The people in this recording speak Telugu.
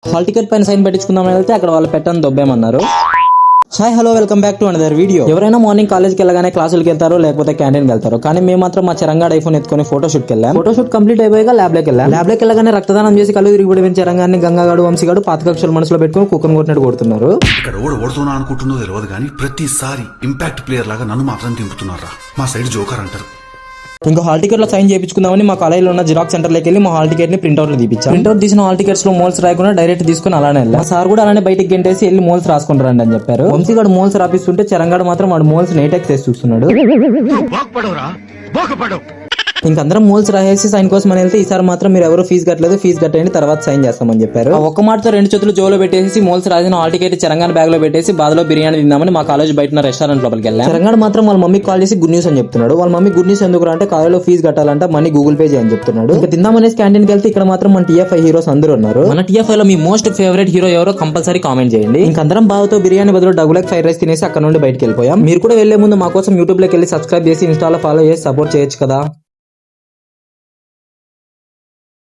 హాల్ టికెట్ పైన సైన్ పెట్టించుకుందామని వెళ్తే అక్కడ వాళ్ళు పెట్టని దొబ్బేమన్నారు. Hi hello welcome back to another video. ఎవరైనా మార్నింగ్ కాలేజ్కి వెళ్ళగానే క్లాసులకి వెళ్తారు, లేకపోతే క్యాంటీన్కి వెళ్తారు. కానీ మేము మాత్రం మా చిరంగాడు ఐఫోన్ ఎత్తుకొని ఫోటోషూట్కి వెళ్ళాం. ఫోటోషూట్ కంప్లీట్ అయిపోయాక ల్యాబ్లోకి వెళ్ళాం. ల్యాబ్లోకి వెళ్ళగానే రక్తదానం చేసి కళ్ళు తిరిగిపడిన చిరంగాన్ని గంగాగాడు వంశీగాడు పాతకక్షలు మనసులో పెట్టుకుని కుక్కను కొట్టినట్టు కొడుతున్నారు. ఇక్కడ ఓడుతున్నా అనుకుంటుందో తెలియదు కానీ ప్రతిసారి ఇంపాక్ట్ ప్లేయర్ లాగా నన్ను మాత్రం తింపుతున్నారా. మా సైడ్ జోకర్ అంటారు. ఇంకా హాల్ టికెట్ లో సైన్ చేయించుకుందామని మా కాలేజీలో ఉన్న జిరాక్స్ సెంటర్ లోకి వెళ్ళి మా హాల్ టికెట్ ని ప్రింట్అవుట్ లో తీపించాం. ప్రింట్అవుట్ తీసిన హాల్ టికెట్స్ లో మోల్స్ రాయకుండా డైరెక్ట్ తీసుకుని అలానే వెళ్ళాం. సార్ కూడా అలానే బయటికి గంటేసి వెళ్ళి మోల్స్ రాసుకుని రండి అని చెప్పారు. వంశీగాడు మోల్స్ రాపిస్తుంటే చిరంగాడు మాత్రం వాడు మోల్స్ నేటెక్స్ చేసి చూస్తున్నాడు. ఇంకందరం మోల్స్ రాసేసి సైన్ కోసం అని వెళ్తే ఈసారి మాత్రం మీరు ఎవరు ఫీజు కట్టలేదు, ఫీజు కట్టండి తర్వాత సైన్ చేస్తామని చెప్పారు. ఒక్క మాటతో రెండు చేతులు జోలో పెట్టేసి మోల్స్ రాసిన హాల్ టికెట్ చిరంగాడు బ్యాగ్ లో పెట్టేసి బాధలో బిర్యానీ తిందామని మా కాలేజ్ బయట రెస్టారెంట్ లోపలికి వెళ్ళాం. చిరంగాడు మాత్రం వాళ్ళ మమ్మీకి కాల్ చేసి గుడ్ న్యూస్ అని చెప్తున్నాడు. వాళ్ళ మమ్మీ గుడ్ న్యూస్ ఎందుకు అంటే కాలేజీలో ఫీజు కట్టాలంటే మనీ గూగుల్ పే చేయని చెప్తున్నాడు. ఇంకా తిందామనేసి క్యాంటీన్ కి వెళ్తే ఇక్కడ మాత్రం మన టీఎఫ్ఐ హీరోస్ అందరూ ఉన్నారు. మన టీఎఫ్ఐ లో మీ మోస్ట్ ఫేవరెట్ హీరో ఎవరో కంపల్సరీ కామెంట్ చేయండి. ఇంకందరం బావతో బిర్యానీ బదులు డబుల్ ఎగ్ ఫ్రైడ్ రైస్ తినేసి అక్కడ నుండి బయటకు వెళ్ళిపోయాం. మీరు కూడా వెళ్లే ముందు మా కోసం యూట్యూబ్ లోకి వెళ్ళి సబ్స్క్రైబ్ చేసి ఇన్స్టాలో ఫాలో చేసి సపోర్ట్ చేయొచ్చు కదా.